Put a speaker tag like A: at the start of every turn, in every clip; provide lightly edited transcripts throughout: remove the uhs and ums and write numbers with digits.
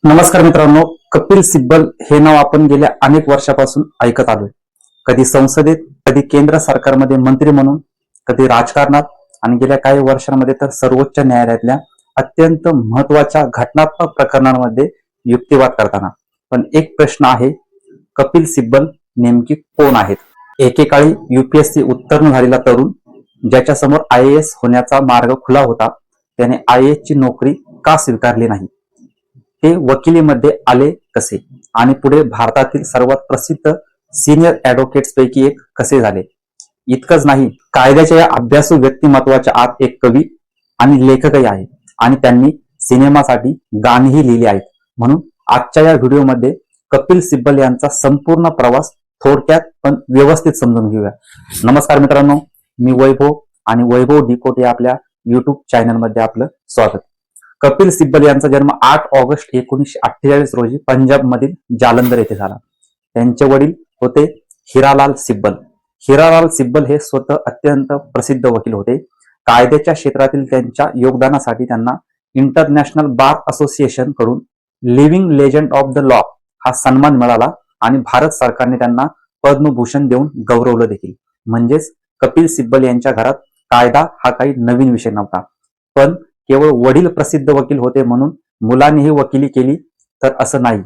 A: नमस्कार मित्रांनो, कपिल सिब्बल हे नाव आपण गेल्या अनेक वर्षापासून ऐकत आलोय. कधी संसदेत, कधी केंद्र सरकारमध्ये मंत्री म्हणून, कधी राजकारणात आणि गेल्या काही वर्षांमध्ये तर सर्वोच्च न्यायालयातल्या अत्यंत महत्वाच्या घटनात्मक प्रकरणांमध्ये युक्तिवाद करताना. पण एक प्रश्न आहे, कपिल सिब्बल नेमकी कोण आहेत? एकेकाळी युपीएससी उत्तीर्ण झालेला तरुण, ज्याच्यासमोर IAS होण्याचा मार्ग खुला होता, त्याने IAS ची नोकरी का स्वीकारली नाही? ते वकिलीमध्ये आले कसे आणि पुढे भारतातील सर्वात प्रसिद्ध सिनियर ऍडव्होकेट्स पैकी एक कसे झाले? इतकंच नाही, कायद्याच्या या अभ्यासू व्यक्तिमत्वाच्या आत एक कवी आणि लेखकही आहे आणि त्यांनी सिनेमासाठी गाणीही लिहिली आहेत. म्हणून आजच्या या व्हिडिओमध्ये कपिल सिब्बल यांचा संपूर्ण प्रवास थोडक्यात पण व्यवस्थित समजून घेऊया. नमस्कार मित्रांनो, मी वैभव आणि वैभव डिकोट या आपल्या युट्यूब चॅनलमध्ये आपलं स्वागत. कपिल सिब्बल यांचा जन्म 8 ऑगस्ट 1948 रोजी पंजाब मधील जालंधर येथे झाला. त्यांचे वडील होते हिरालाल सिब्बल. हिरालाल सिब्बल हे स्वतः अत्यंत प्रसिद्ध वकील होते. कायद्याच्या क्षेत्रातील त्यांच्या योगदानासाठी त्यांना इंटरनॅशनल बार असोसिएशन कडून living legend of the law हा सन्मान मिळाला आणि भारत सरकारने त्यांना पद्मभूषण देऊन गौरवलं देखील. म्हणजेच कपिल सिब्बल यांच्या घरात कायदा हा काही नवीन विषय नव्हता. पण केवळ वडील प्रसिद्ध वकील होते म्हणून मुलांनीही वकिली केली तर असं नाही,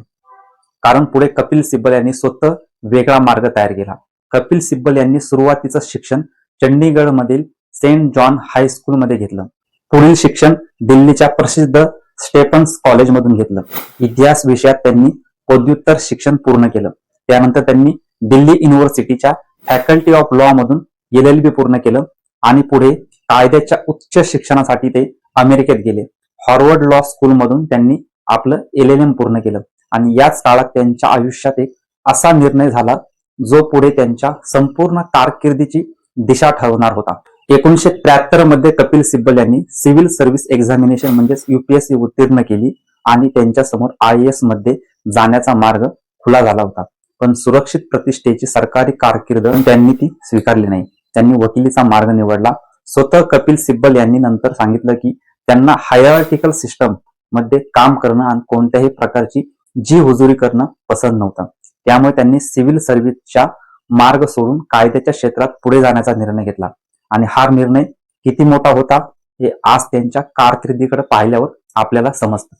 A: कारण पुढे कपिल सिब्बल यांनी स्वतः वेगळा मार्ग तयार केला. कपिल सिब्बल यांनी सुरुवातीचं शिक्षण चंडीगड मधील सेंट जॉन हायस्कूल मध्ये घेतलं. पुढील शिक्षण दिल्लीच्या प्रसिद्ध स्टेफन्स कॉलेज मधून घेतलं. इतिहास विषयात त्यांनी पदव्युत्तर शिक्षण पूर्ण केलं. त्यानंतर त्यांनी दिल्ली युनिव्हर्सिटीच्या फॅकल्टी ऑफ लॉ मधून LLB पूर्ण केलं आणि पुढे कायद्याच्या उच्च शिक्षणासाठी ते अमेरिकेत गेले. हार्वर्ड लॉ स्कूल मधून त्यांनी आपलं LLM पूर्ण केलं आणि याच काळात त्यांच्या आयुष्यात एक असा निर्णय झाला जो पुढे त्यांच्या संपूर्ण कारकिर्दीची दिशा ठरवणार होता. 1973 मध्ये कपिल सिब्बल यांनी सिव्हिल सर्व्हिस एक्झामिनेशन म्हणजेच UPSC उत्तीर्ण केली आणि त्यांच्या समोर IAS मध्ये जाण्याचा मार्ग खुला झाला होता. पण सुरक्षित प्रतिष्ठेची सरकारी कारकीर्द त्यांनी ती स्वीकारली नाही. त्यांनी वकिलीचा मार्ग निवडला. स्वतः कपिल सिब्बल यांनी नंतर सांगितलं की त्यांना हायरार्किकल सिस्टम मध्ये काम करणं आणि कोणत्याही प्रकारची जी हुजुरी करणं पसंत नव्हतं. त्यामुळे त्यांनी सिव्हिल सर्व्हिसचा मार्ग सोडून कायद्याच्या क्षेत्रात पुढे जाण्याचा निर्णय घेतला. आणि हा निर्णय किती मोठा होता हे आज त्यांच्या कारकिर्दीकडे पाहिल्यावर आपल्याला समजतं.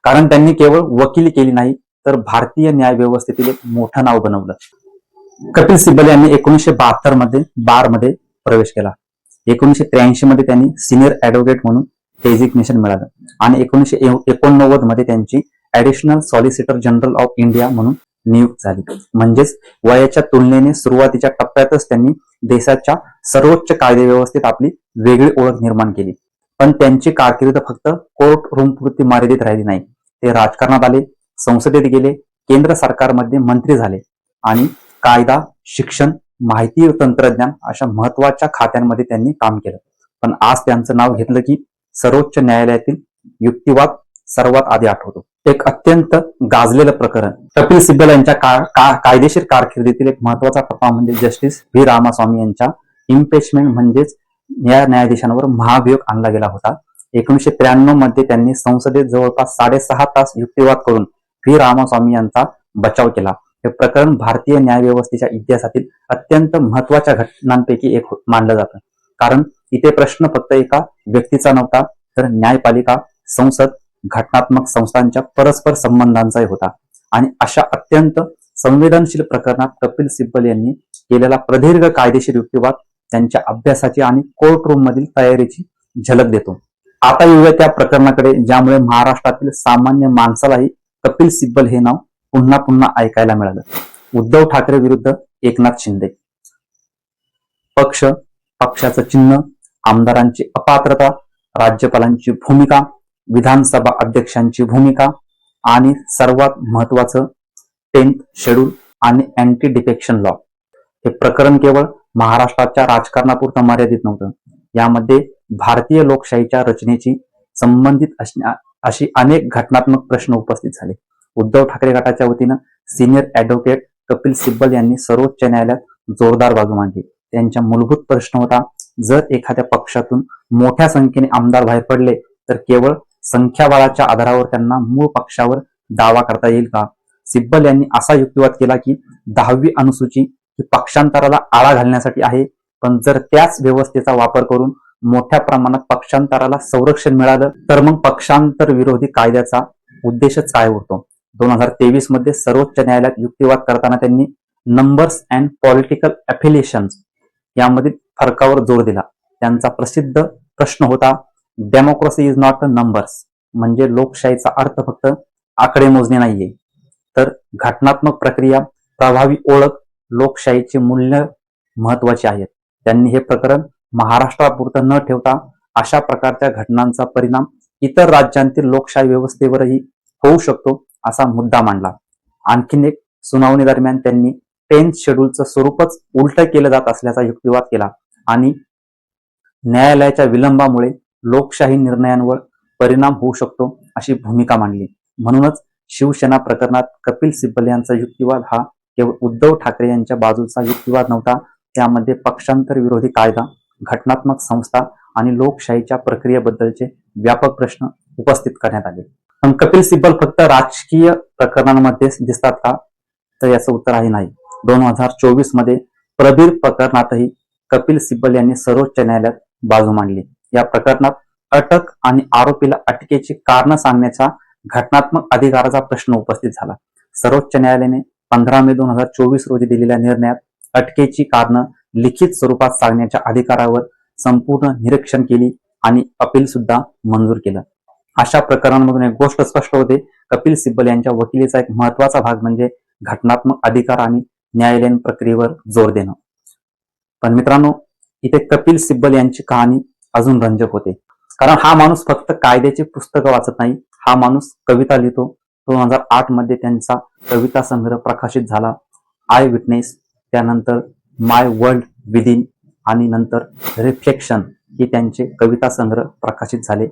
A: कारण त्यांनी केवळ वकिली केली नाही तर भारतीय न्याय व्यवस्थेतील एक मोठं नाव बनवलं. कपिल सिब्बल यांनी 1972 मध्ये बार मध्ये प्रवेश केला. 1983 मध्ये त्यांनी सिनियर ऍडव्होकेट म्हणून डेझिग्नेशन मिळालं आणि 1989 मध्ये त्यांची additional solicitor general of India म्हणून नियुक्त झाली. म्हणजेच वयाच्या तुलनेने सुरुवातीच्या टप्प्यातच त्यांनी देशाच्या सर्वोच्च कायदे व्यवस्थेत आपली वेगळी ओळख निर्माण केली. पण त्यांची कारकीर्द फक्त कोर्ट रूम पुरती मर्यादित राहिली नाही. ते राजकारणात आले, संसदेत गेले, केंद्र सरकारमध्ये मंत्री झाले आणि कायदा, शिक्षण, माहिती व तंत्रज्ञान अशा महत्वाच्या खात्यांमध्ये त्यांनी काम केलं. पण आज त्यांचं नाव घेतलं की सर्वोच्च न्यायालयातील युक्तिवाद सर्वात आधी आठवतो. एक अत्यंत गाजलेलं प्रकरण. कपिल सिब्बल यांच्या कायदेशीर कारकिर्दीतील एक महत्वाचा टप्पा म्हणजे जस्टिस व्ही रामास्वामी यांच्या इम्पीचमेंट म्हणजेच या न्यायाधीशांवर महाभियोग आणला गेला होता. 1993 मध्ये त्यांनी संसदेत जवळपास 6.5 तास युक्तिवाद करून व्ही रामास्वामी यांचा बचाव केला. हे प्रकरण भारतीय न्यायव्यवस्थेच्या इतिहासातील अत्यंत महत्वाच्या घटनांपैकी एक मानलं जातं. कारण इथे प्रश्न फक्त एका व्यक्तीचा नव्हता तर न्यायपालिका, संसद, घटनात्मक संस्थांच्या परस्पर संबंधांचाही होता. आणि अशा अत्यंत संवेदनशील प्रकरणात कपिल सिब्बल यांनी केलेला प्रदीर्घ कायदेशीर युक्तिवाद त्यांच्या अभ्यासाची आणि कोर्ट रूम मधील तयारीची झलक देतो. आता येऊया त्या प्रकरणाकडे ज्यामुळे महाराष्ट्रातील सामान्य माणसालाही कपिल सिब्बल हे नाव पुन्हा पुन्हा ऐकायला मिळालं. उद्धव ठाकरे विरुद्ध एकनाथ शिंदे. पक्षाचं चिन्ह, आमदारांची अपात्रता, राज्यपालांची भूमिका, विधानसभा अध्यक्षांची भूमिका आणि सर्वात महत्वाचं 10th शेड्यूल आणि अँटी डिफेक्शन लॉ. हे प्रकरण केवळ महाराष्ट्राच्या राजकारणापुरतं मर्यादित नव्हतं. यामध्ये भारतीय लोकशाहीच्या रचनेची संबंधित अशी अनेक घटनात्मक प्रश्न उपस्थित झाले. उद्धव ठाकरे गटाच्या वतीनं सिनियर ऍडव्होकेट कपिल सिब्बल यांनी सर्वोच्च न्यायालयात जोरदार बाजू मांडली. त्यांचा मूलभूत प्रश्न होता, जर एखाद्या पक्षातून मोठ्या संख्येने आमदार बाहेर पडले तर केवळ संख्याबळाच्या आधारावर त्यांना मूळ पक्षावर दावा करता येईल का? सिब्बल यांनी असा युक्तिवाद केला की 10वी अनुसूची ही पक्षांतराला आळा घालण्यासाठी आहे, पण जर त्याच व्यवस्थेचा वापर करून मोठ्या प्रमाणात पक्षांतराला संरक्षण मिळालं तर मग पक्षांतर विरोधी कायद्याचा उद्देशच काय उरतो? 2023 मध्ये सर्वोच्च न्यायालयात युक्तिवाद करताना त्यांनी नंबर्स अँड पॉलिटिकल अफिलिएशन्स यामधील फरकावर जोर दिला. त्यांचा प्रसिद्ध प्रश्न होता, democracy is not a numbers, म्हणजे लोकशाहीचा अर्थ फक्त आकडे मोजणे नाहीये, तर घटनात्मक प्रक्रिया, प्रभावी ओळख, लोकशाहीचे मूल्य महत्वाचे आहेत. त्यांनी हे प्रकरण महाराष्ट्रापुरतं न ठेवता अशा प्रकारच्या घटनांचा परिणाम इतर राज्यांतील लोकशाही व्यवस्थेवरही होऊ शकतो असा मुद्दा मांडला. आणखीन एक सुनावणी दरम्यान त्यांनी 10th शेड्यूलचं स्वरूपच उलट केलं जात असल्याचा युक्तिवाद केला आणि न्यायालयाच्या विलंबामुळे लोकशाही निर्णयांवर परिणाम होऊ शकतो अशी भूमिका मांडली. म्हणूनच शिवसेना प्रकरणात कपिल सिब्बल यांचा युक्तिवाद हा केवळ उद्धव ठाकरे यांच्या बाजूचा युक्तिवाद नव्हता. त्यामध्ये पक्षांतर विरोधी कायदा, घटनात्मक संस्था आणि लोकशाहीच्या प्रक्रियेबद्दलचे व्यापक प्रश्न उपस्थित करण्यात आले. पण कपिल सिब्बल फक्त राजकीय प्रकरणांमध्येच दिसतात का? तर याचं उत्तर आहे नाही. 2024 मध्ये प्रबीर प्रकरणातही कपिल सिब्बल यांनी सर्वोच्च न्यायालयात बाजू मांडली. या प्रकरणात अटक आणि आरोपीला अटकेची कारण सांगण्याचा घटनात्मक अधिकाराचा प्रश्न उपस्थित झाला. सर्वोच्च न्यायालयाने 15 मे 2024 रोजी दिलेल्या निर्णयात अटकेची कारणं लिखित स्वरूपात सांगण्याच्या अधिकारावर संपूर्ण निरीक्षण केली आणि अपील सुद्धा मंजूर केलं. अशा प्रकरणांमधून एक गोष्ट स्पष्ट होते, कपिल सिब्बल यांच्या वकिलीचा एक महत्वाचा भाग म्हणजे घटनात्मक अधिकार आणि न्यायालयीन प्रक्रियेवर जोर देणं. पण मित्रांनो, इथे कपिल सिब्बल यांची कहाणी अजून रंजक होते, कारण हा माणूस फक्त कायद्याची पुस्तकं वाचत नाही, हा माणूस कविता लिहितो. 2008 मध्ये त्यांचा कविता संग्रह प्रकाशित झाला, आय विटनेस, त्यानंतर माय वर्ल्ड विदिन आणि नंतर रिफ्लेक्शन ही त्यांचे कविता संग्रह प्रकाशित झाले.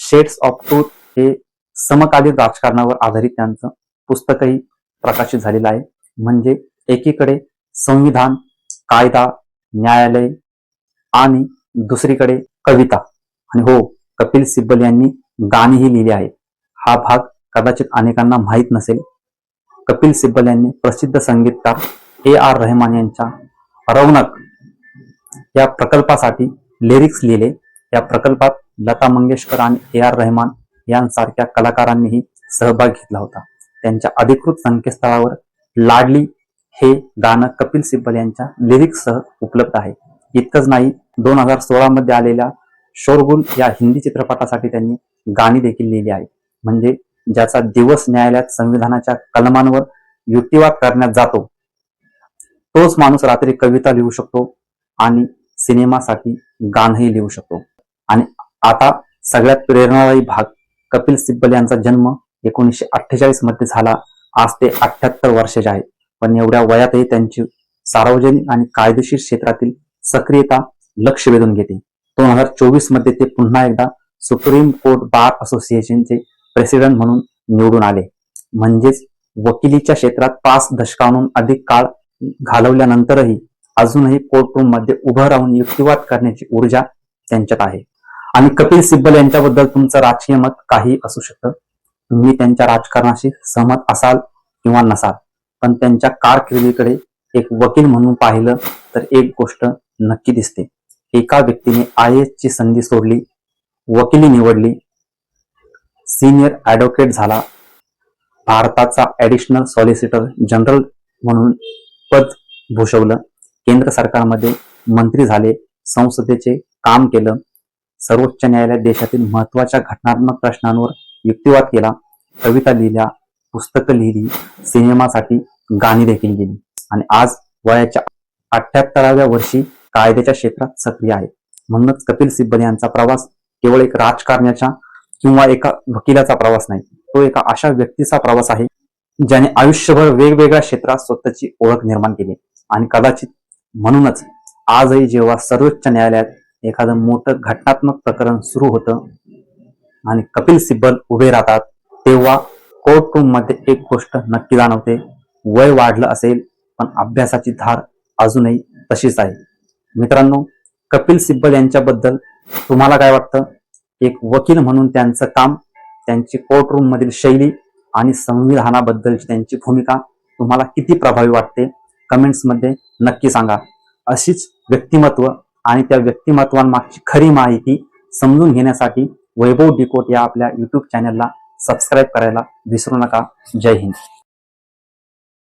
A: शेड्स ऑफ ट्रूथ हे समकालीन राजकारणावर आधारित त्यांचं पुस्तकही प्रकाशित झालेलं आहे. म्हणजे एकीकडे संविधान, कायदा, न्यायालय आणि दुसरीकडे कविता. आणि हो, कपिल सिब्बल यांनी गाणीही लिहिली आहेत. हा भाग कदाचित अनेकांना माहीत नसेल. कपिल सिब्बल यांनी प्रसिद्ध संगीतकार AR रहमान यांच्या रौनक या प्रकल्पासाठी लिरिक्स लिहिले. या प्रकल्पात लता मंगेशकर आणि AR रहमान यांसारख्या कलाकारांनीही सहभाग घेतला होता. त्यांच्या अधिकृत संकेतस्थळावर लाडली हे गाणं कपिल सिब्बल यांच्या लिरिक्ससह उपलब्ध आहे. इतकंच नाही, 2016 मध्ये आलेल्या शोरगुल या हिंदी चित्रपटासाठी त्यांनी गाणी देखील लिहिली आहे. म्हणजे ज्याचा दिवस न्यायालयात संविधानाच्या कलमांवर युक्तिवाद करण्यात जातो, तोच माणूस रात्री कविता लिहू शकतो आणि सिनेमासाठी गाणंही लिहू शकतो. आणि आता सगळ्यात प्रेरणादायी भाग, कपिल सिब्बल यांचा जन्म 1948 मध्ये झाला. आज ते 78 वर्षाचे आहेत. पण एवढ्या वयातही त्यांची सार्वजनिक आणि कायदेशीर क्षेत्रातील सक्रियता लक्ष वेधून घेते. 2024 मध्ये ते पुन्हा एकदा सुप्रीम कोर्ट बार असोसिएशनचे प्रेसिडेंट म्हणून निवडून आले. म्हणजेच वकिलीच्या क्षेत्रात 5 दशकांहून अधिक काळ घालवल्यानंतरही अजूनही कोर्टरूम मध्ये उभं राहून युक्तिवाद करण्याची ऊर्जा त्यांच्यात आहे. आणि कपिल सिब्बल यांच्याबद्दल तुमचं राजकीय मत काही असू शकतं. तुम्ही त्यांच्या राजकारणाशी सहमत असाल किंवा नसाल, पण त्यांच्या कारकिर्दीकडे एक वकील म्हणून पाहिलं तर एक गोष्ट नक्की दिसते. एका व्यक्तीने IAS ची संधी सोडली, वकिली निवडली, सिनियर ॲडव्होकेट झाला, भारताचा ॲडिशनल सॉलिसिटर जनरल म्हणून पद भूषवलं, केंद्र सरकारमध्ये मंत्री झाले, संसदेचे काम केलं, सर्वोच्च न्यायालयात देशातील महत्वाच्या घटनात्मक प्रश्नांवर युक्तिवाद केला, कविता लिहिल्या, पुस्तकं लिहिली, सिनेमासाठी गाणी देखील लिहिली आणि आज वयाच्या 78व्या वर्षी कायद्याच्या क्षेत्रात सक्रिय आहे. म्हणूनच कपिल सिब्बल यांचा प्रवास केवळ एक राजकारण्याचा किंवा एका वकिलाचा प्रवास नाही, तो एका अशा व्यक्तीचा प्रवास आहे ज्याने आयुष्यभर वेगवेगळ्या क्षेत्रात स्वतःची ओळख निर्माण केली. आणि कदाचित म्हणूनच आजही जेव्हा सर्वोच्च न्यायालयात एखादं मोठं घटनात्मक प्रकरण सुरू होतं आणि कपिल सिब्बल उभे राहतात, तेव्हा कोर्टरूम मध्ये एक गोष्ट नक्की जाणवते, वय वाढलं असेल पण अभ्यासाची धार अजूनही तशीच आहे. मित्रांनो, कपिल सिब्बल यांच्याबद्दल तुम्हाला काय वाटतं एक वकील म्हणून त्यांचं काम, त्यांची कोर्टरूम मधील शैली आणि संविधानाबद्दलची त्यांची भूमिका तुम्हाला किती प्रभावी वाटते कमेंट्समध्ये नक्की सांगा. अशीच व्यक्तिमत्व आणि त्या व्यक्तिमत्वांमागची खरी माहिती समजून घेण्यासाठी वैभव डिकोट या आपल्या YouTube चॅनलला सबस्क्राईब करायला विसरू नका. जय हिंद.